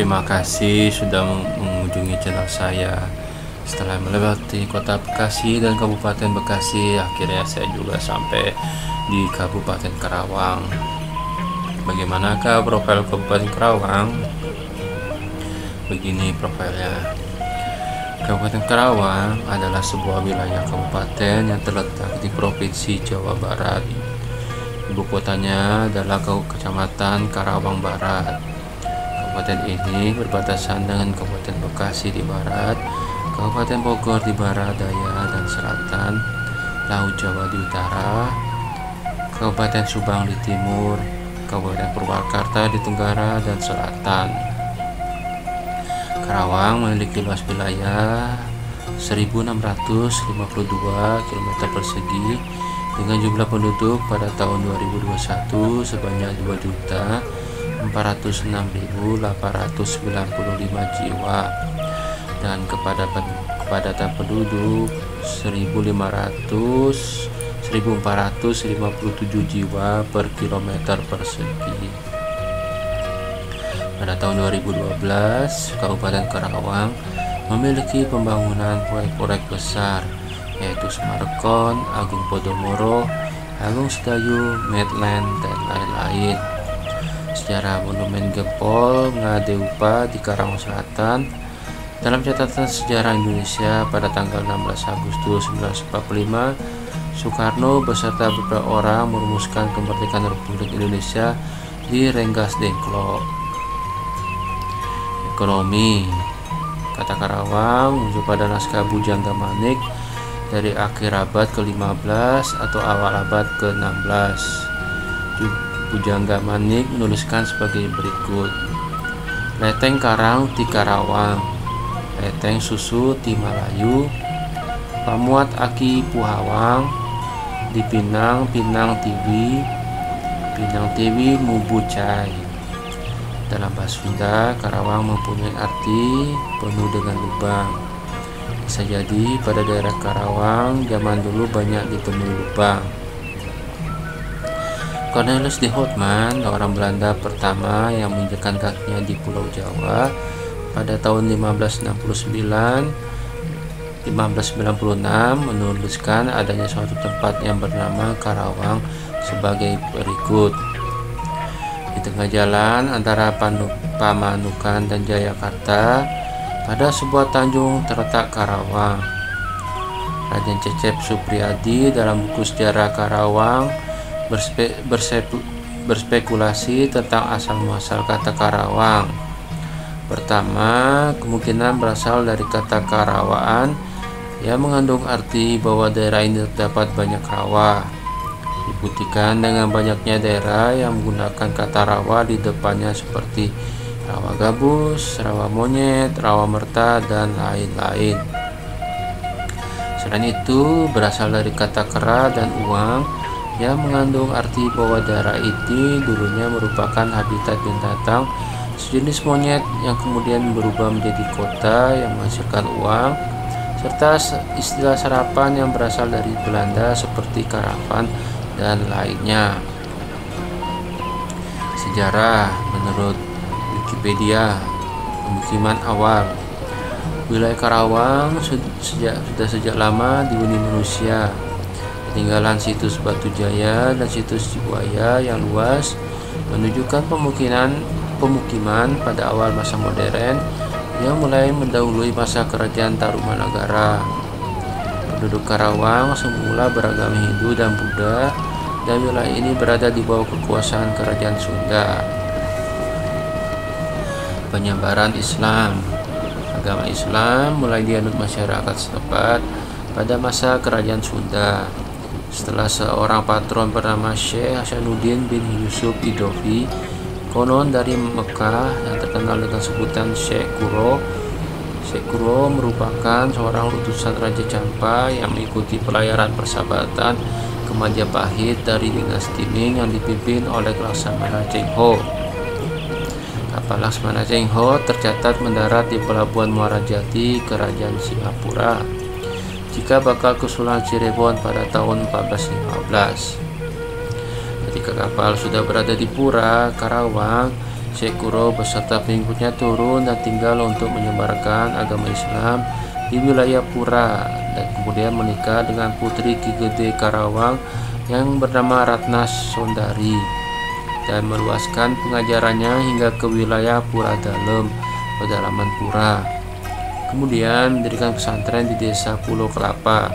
Terima kasih sudah mengunjungi channel saya. Setelah melewati kota Bekasi dan Kabupaten Bekasi, akhirnya saya juga sampai di Kabupaten Karawang. Bagaimanakah profil Kabupaten Karawang? Begini profilnya. Kabupaten Karawang adalah sebuah wilayah kabupaten yang terletak di Provinsi Jawa Barat. Ibu kotanya adalah Kecamatan Karawang Barat. Kabupaten ini berbatasan dengan Kabupaten Bekasi di barat, Kabupaten Bogor di barat daya dan selatan, Laut Jawa di utara, Kabupaten Subang di timur, Kabupaten Purwakarta di tenggara dan selatan. Karawang memiliki luas wilayah 1.652 km persegi dengan jumlah penduduk pada tahun 2021 sebanyak 2.406.895 jiwa dan kepadatan penduduk 1.457 jiwa per kilometer persegi. Pada tahun 2012, Kabupaten Karawang memiliki pembangunan proyek-proyek besar yaitu Smartcon, Agung Podomoro, Agung Sedayu, Medland, dan lain-lain. Sejarah Monumen Gempol Ngadeupa di Karawang Selatan. Dalam catatan sejarah Indonesia pada tanggal 16 Agustus 1945, Soekarno beserta beberapa orang merumuskan kemerdekaan Republik Indonesia di Rengas Dengklok. Ekonomi. Kata Karawang merujuk pada naskah Bujangga Manik dari akhir abad ke-15 atau awal abad ke-16. Bujangga Manik menuliskan sebagai berikut: Leteng Karang ti Karawang, Leteng Susu ti Malayu, Pamuat Aki Puhawang, di Pinang Pinang Tiwi, Pinang Tiwi Mubucai. Dalam bahasa Sunda, Karawang mempunyai arti penuh dengan lubang. Bisa jadi pada daerah Karawang zaman dulu banyak ditemui lubang. Cornelis de Houtman, orang Belanda pertama yang menginjakkan kakinya di Pulau Jawa pada tahun 1596 menuliskan adanya suatu tempat yang bernama Karawang sebagai berikut. Di tengah jalan antara Pamanukan dan Jayakarta, pada sebuah tanjung terletak Karawang. Raden Cecep Supriyadi dalam buku sejarah Karawang berspekulasi tentang asal-muasal kata Karawang. Pertama, kemungkinan berasal dari kata Karawaan yang mengandung arti bahwa daerah ini terdapat banyak rawa. Dibuktikan dengan banyaknya daerah yang menggunakan kata rawa di depannya seperti rawa gabus, rawa monyet, rawa merta, dan lain-lain. Selain itu, berasal dari kata kera dan uang yang mengandung arti bahwa daerah ini dulunya merupakan habitat binatang sejenis monyet yang kemudian berubah menjadi kota yang menghasilkan uang, serta istilah sarapan yang berasal dari Belanda seperti karavan dan lainnya. Sejarah. Menurut Wikipedia, pemukiman awal wilayah Karawang sudah sejak lama dihuni manusia. Peninggalan situs Batu Jaya dan situs Cibuaya yang luas menunjukkan pemukiman pada awal masa modern yang mulai mendahului masa kerajaan Tarumanagara. Penduduk Karawang semula beragama Hindu dan Buddha, dan wilayah ini berada di bawah kekuasaan kerajaan Sunda. Penyebaran Islam. Agama Islam mulai dianut masyarakat setempat pada masa kerajaan Sunda. Setelah seorang patron bernama Syekh Hasanuddin bin Yusuf Idofi, konon dari Mekah, yang terkenal dengan sebutan Syekh Kuro. Syekh Kuro merupakan seorang utusan Raja Champa yang mengikuti pelayaran persahabatan ke Majapahit dari dinasti Ming yang dipimpin oleh Laksamana Cheng Ho. Kapal Laksamana Cheng Ho tercatat mendarat di pelabuhan Muara Jati, Kerajaan Singapura, jika bakal kesulan Cirebon pada tahun 1415. Ketika kapal sudah berada di Pura, Karawang, Syekh Kuro beserta pengikutnya turun dan tinggal untuk menyebarkan agama Islam di wilayah Pura, dan kemudian menikah dengan putri Ki Gede Karawang yang bernama Ratna Sondari dan meluaskan pengajarannya hingga ke wilayah Pura Dalem, pedalaman Pura. Kemudian mendirikan pesantren di desa Pulau Kelapa,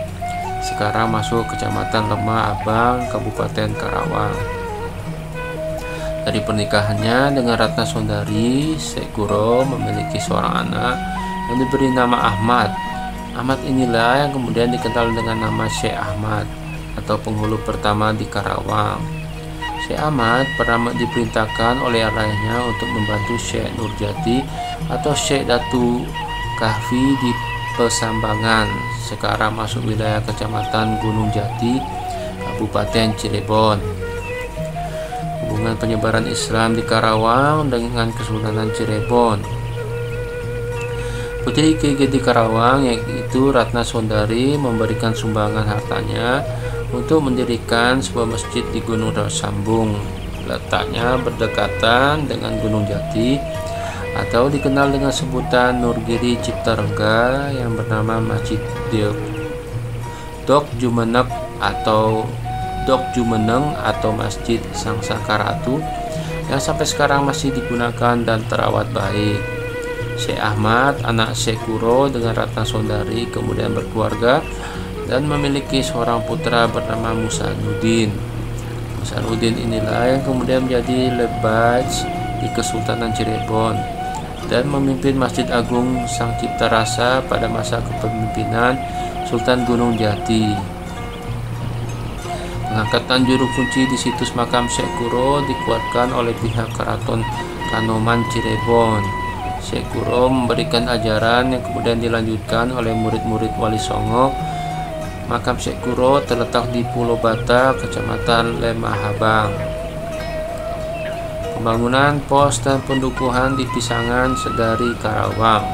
sekarang masuk kecamatan Lemah Abang, Kabupaten Karawang. Dari pernikahannya dengan Ratna Sondari, Syekh Kuro memiliki seorang anak yang diberi nama Ahmad. Ahmad inilah yang kemudian dikenal dengan nama Syekh Ahmad atau penghulu pertama di Karawang. Syekh Ahmad pernah diperintahkan oleh ayahnya untuk membantu Syekh Nurjati atau Syekh Datu Kahfi di Pesambangan, sekarang masuk wilayah Kecamatan Gunung Jati, Kabupaten Cirebon. Hubungan penyebaran Islam di Karawang dengan Kesultanan Cirebon. Putri Ki Gede Karawang yaitu Ratna Sondari memberikan sumbangan hartanya untuk mendirikan sebuah masjid di Gunung Sambung. Letaknya berdekatan dengan Gunung Jati atau dikenal dengan sebutan Nurgiri Ciptarengga yang bernama Masjid Dok Jumeneng atau Masjid Sang Sakaratu yang sampai sekarang masih digunakan dan terawat baik. Syekh Ahmad, anak Syekh Kuro dengan Ratna Sondari, kemudian berkeluarga dan memiliki seorang putra bernama Musanuddin. Musanuddin inilah yang kemudian menjadi lebaj di Kesultanan Cirebon dan memimpin Masjid Agung Sang Cipta Rasa pada masa kepemimpinan Sultan Gunung Jati. Pengangkatan juru kunci di situs makam Syekh Kuro dikuatkan oleh pihak Keraton Kanoman Cirebon. Syekh Kuro memberikan ajaran yang kemudian dilanjutkan oleh murid-murid Wali Songo. Makam Syekh Kuro terletak di Pulau Bata, Kecamatan Lemahabang. Pembangunan pos dan pendukuhan di Pisangan Sedari Karawang.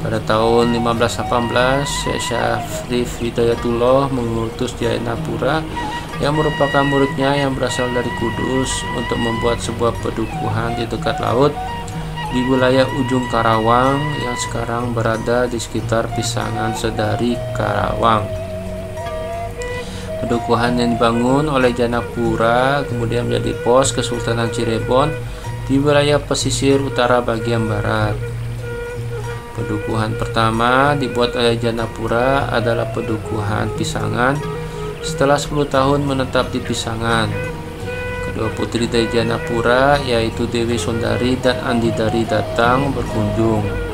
Pada tahun 1518, Syekh Syarif Hidayatullah mengutus Jainapura yang merupakan muridnya yang berasal dari Kudus untuk membuat sebuah pedukuhan di dekat laut di wilayah ujung Karawang yang sekarang berada di sekitar Pisangan Sedari Karawang. Pedukuhan yang dibangun oleh Janapura kemudian menjadi pos Kesultanan Cirebon di wilayah pesisir utara bagian barat. Pedukuhan pertama dibuat oleh Janapura adalah Pedukuhan Pisangan setelah 10 tahun menetap di Pisangan. Kedua putri dari Janapura yaitu Dewi Sondari dan Andi Dari datang berkunjung.